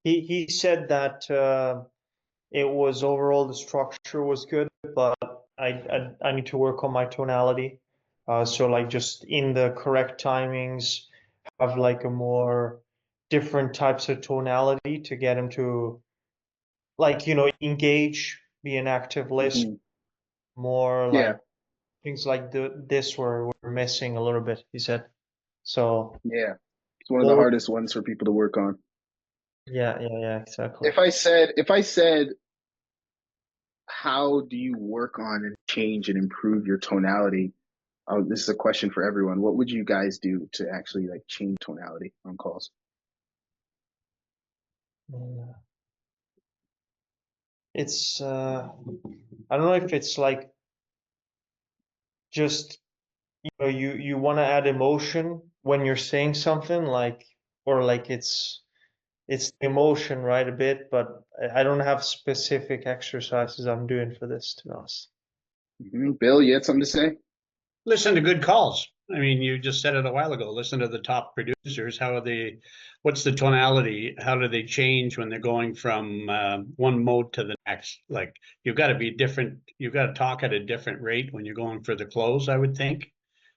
he said that it was overall the structure was good, but I need to work on my tonality. So like just in the correct timings, have like a more different types of tonality to get him to like, engage, be an active listener, Hmm. more Yeah, like things like this were missing a little bit, he said. So, yeah. It's one of the well, hardest ones for people to work on. yeah, exactly. If I said, how do you work on and change and improve your tonality? This is a question for everyone. What would you guys do to actually like change tonality on calls? Yeah. It's I don't know if it's like just you want to add emotion when you're saying something like, or like it's emotion, right, a bit, but I don't have specific exercises I'm doing for this, to be honest. Bill, you had something to say? Listen to good calls. I mean, you just said it a while ago. Listen to the top producers. How are they? What's the tonality? How do they change when they're going from one mode to the next? Like you've got to be different. You've got to talk at a different rate when you're going for the close, I would think.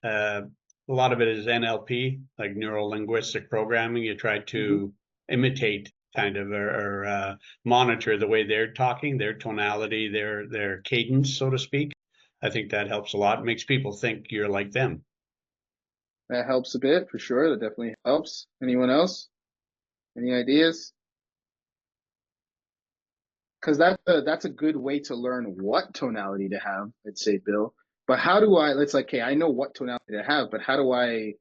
Uh, a lot of it is NLP, like neuro linguistic programming. You try Hmm. to imitate kind of or monitor the way they're talking, their tonality, their cadence, so to speak. I think that helps a lot. It makes people think you're like them. That helps a bit for sure. That definitely helps. Anyone else? Any ideas? Because that's a good way to learn what tonality to have, I'd say, Bill. But how do I, let's like, okay, I know what tonality to have, but how do I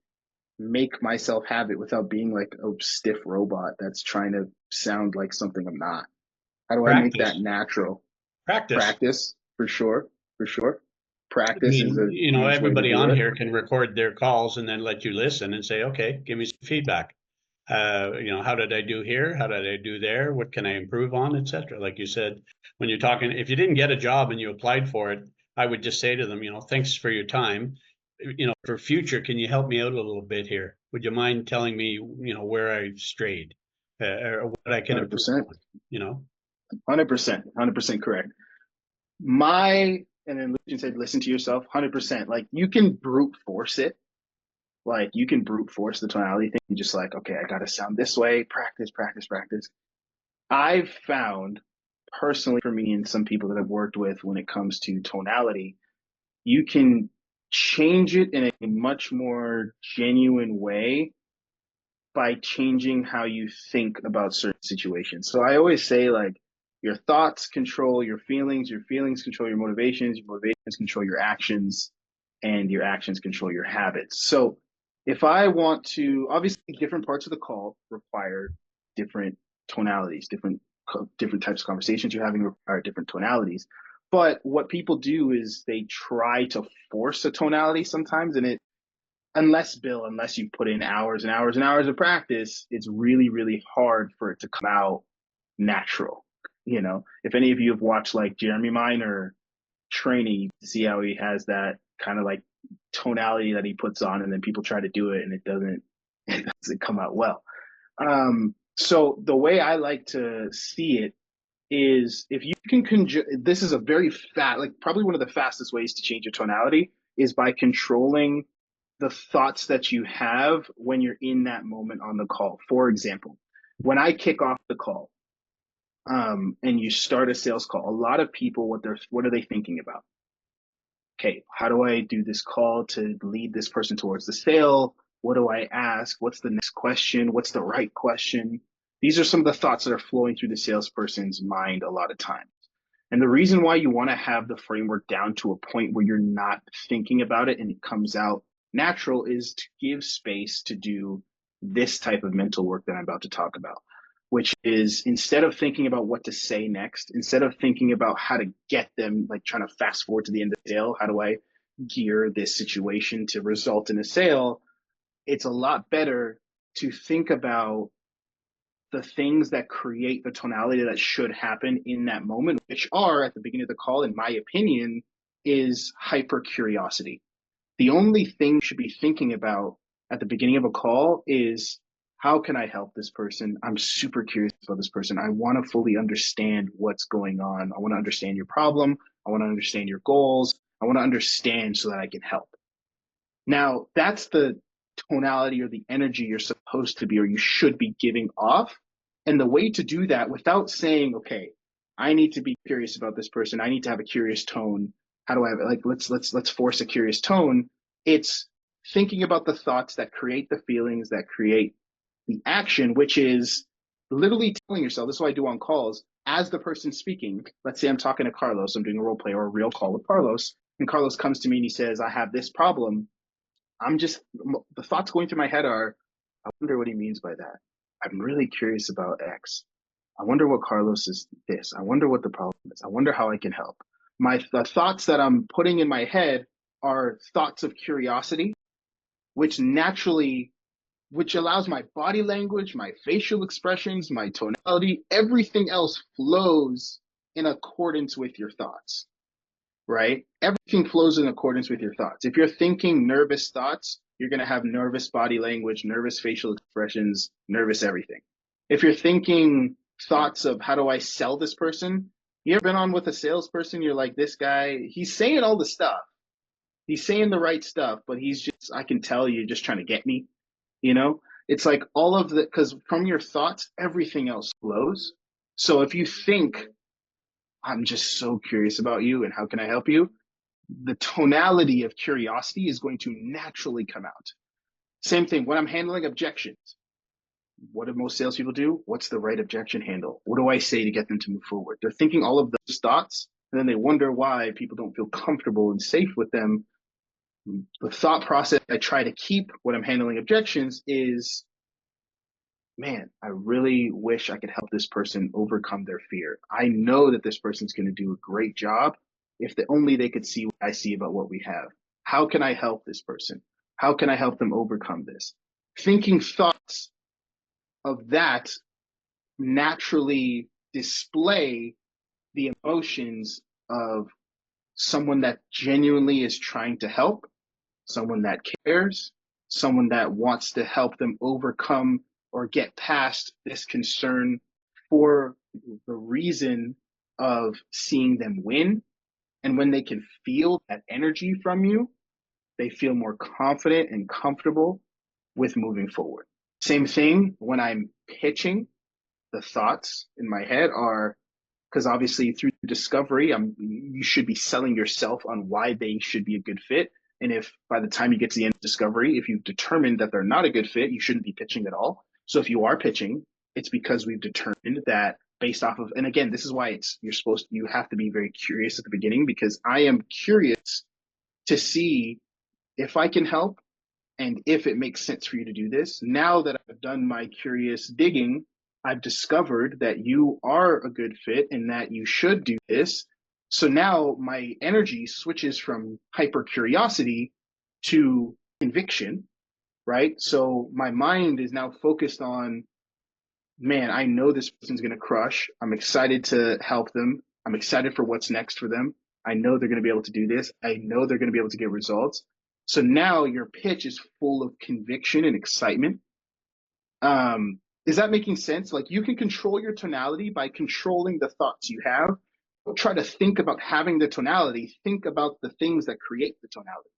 make myself have it without being like a stiff robot that's trying to sound like something I'm not? How do I make that Practice, natural? practice. Practice, for sure, for sure. I Practice is mean, a huge way to everybody do on it. here can record their calls and then let you listen and say, okay, give me some feedback. How did I do here? How did I do there? What can I improve on, etc. Like you said, when you're talking, if you didn't get a job and you applied for it, I would just say to them, thanks for your time. For future, can you help me out a little bit here? Would you mind telling me, where I strayed, or what I can improve 100%, on? You know, 100%, 100% correct. My, and then Lucian said, listen to yourself, 100%. Like you can brute force it. Like you can brute force the tonality thing. Just like, okay, I got to sound this way, practice, practice, practice. I've found personally for me and some people that I've worked with when it comes to tonality, you can change it in a much more genuine way by changing how you think about certain situations. So I always say, like, your thoughts control your feelings control your motivations control your actions, and your actions control your habits. So if I want to, obviously, different parts of the call require different tonalities, different types of conversations you're having require different tonalities. But what people do is they try to force a tonality sometimes, and unless you put in hours and hours and hours of practice, it's really, really hard for it to come out natural. If any of you have watched like Jeremy Minor training, you can see how he has that kind of like tonality that he puts on, and then people try to do it and it doesn't come out well. So the way I like to see it is if you can this is a very fat, like probably one of the fastest ways to change your tonality is by controlling the thoughts that you have when you're in that moment on the call. For example, when I kick off the call, and you start a sales call, a lot of people, what are they thinking about? Okay, how do I do this call to lead this person towards the sale? What do I ask? What's the next question? What's the right question? These are some of the thoughts that are flowing through the salesperson's mind a lot of times. And the reason why you want to have the framework down to a point where you're not thinking about it and it comes out natural is to give space to do this type of mental work that I'm about to talk about, which is instead of thinking about what to say next, instead of thinking about how to get them, like trying to fast forward to the end of the sale, how do I gear this situation to result in a sale? It's a lot better to think about the things that create the tonality that should happen in that moment, which are at the beginning of the call, in my opinion, is hyper curiosity. The only thing you should be thinking about at the beginning of a call is How can I help this person? I'm super curious about this person. I want to fully understand what's going on. I want to understand your problem. I want to understand your goals. I want to understand so that I can help. Now, that's the tonality or the energy you're supposed to be or you should be giving off. And the way to do that without saying, okay, I need to be curious about this person. I need to have a curious tone. How do I have like let's force a curious tone? It's thinking about the thoughts that create the feelings that create the action, which is literally telling yourself, this is what I do on calls, as the person speaking. Let's say I'm talking to Carlos, I'm doing a role play or a real call with Carlos, and Carlos comes to me and he says, I have this problem. The thoughts going through my head are, I wonder what he means by that. I'm really curious about X. I wonder what Carlos is this. I wonder what the problem is. I wonder how I can help. The thoughts that I'm putting in my head are thoughts of curiosity, which allows my body language, my facial expressions, my tonality, everything else flows in accordance with your thoughts, right? Everything flows in accordance with your thoughts. If you're thinking nervous thoughts, you're going to have nervous body language, nervous facial expressions, nervous everything. If you're thinking thoughts of how do I sell this person, you ever been on with a salesperson, you're like, this guy, he's saying all the stuff. He's saying the right stuff, but I can tell you're just trying to get me, you know? It's like all of the, because from your thoughts, everything else flows. So if you think, I'm just so curious about you and how can I help you? The tonality of curiosity is going to naturally come out. Same thing when I'm handling objections. What do most salespeople do? What's the right objection handle? What do I say to get them to move forward? They're thinking all of those thoughts, and then they wonder why people don't feel comfortable and safe with them. The thought process I try to keep when I'm handling objections is, man, I really wish I could help this person overcome their fear. I know that this person's going to do a great job if only they could see what I see about what we have. How can I help this person? How can I help them overcome this? Thinking thoughts of that naturally display the emotions of someone that genuinely is trying to help, someone that cares, someone that wants to help them overcome or get past this concern for the reason of seeing them win. And when they can feel that energy from you, they feel more confident and comfortable with moving forward. Same thing when I'm pitching, the thoughts in my head are, because obviously through discovery, you should be selling yourself on why they should be a good fit. And if by the time you get to the end of discovery, if you've determined that they're not a good fit, you shouldn't be pitching at all. So if you are pitching, it's because we've determined that based off of, and again, this is why you have to be very curious at the beginning, because I am curious to see if I can help and if it makes sense for you to do this. Now that I've done my curious digging, I've discovered that you are a good fit and that you should do this. So now my energy switches from hyper curiosity to conviction, right? So my mind is now focused on, man, I know this person's going to crush. I'm excited to help them. I'm excited for what's next for them. I know they're going to be able to do this. I know they're going to be able to get results. So now your pitch is full of conviction and excitement. Is that making sense? Like you can control your tonality by controlling the thoughts you have. Don't try to think about having the tonality. Think about the things that create the tonality.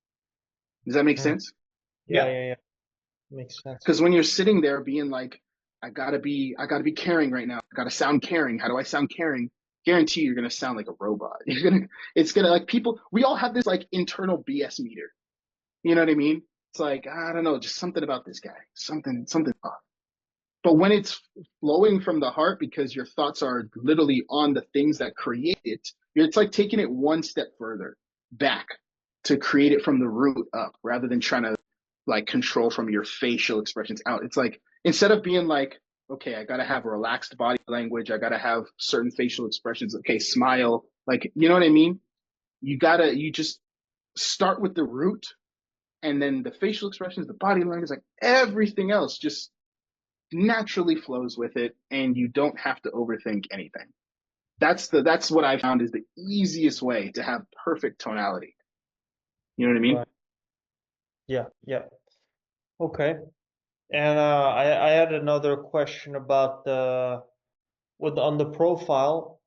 Does that make sense? Yeah. Makes sense. Because when you're sitting there being like, I gotta be caring right now. I gotta sound caring. How do I sound caring? Guarantee you're gonna sound like a robot. It's gonna like people. We all have this like internal BS meter. You know what I mean? It's like I don't know, just something about this guy. Something off. But when it's flowing from the heart, because your thoughts are literally on the things that create it, it's like taking it one step further back to create it from the root up, rather than trying to like control from your facial expressions out. It's like instead of being like, okay, I gotta have a relaxed body language, I gotta have certain facial expressions. Okay, smile, like you know what I mean? You just start with the root, and then the facial expressions, the body language, like everything else just naturally flows with it, and you don't have to overthink anything. That's what I found is the easiest way to have perfect tonality. You know what I mean? Right. Yeah. Okay. And I had another question about on the profile.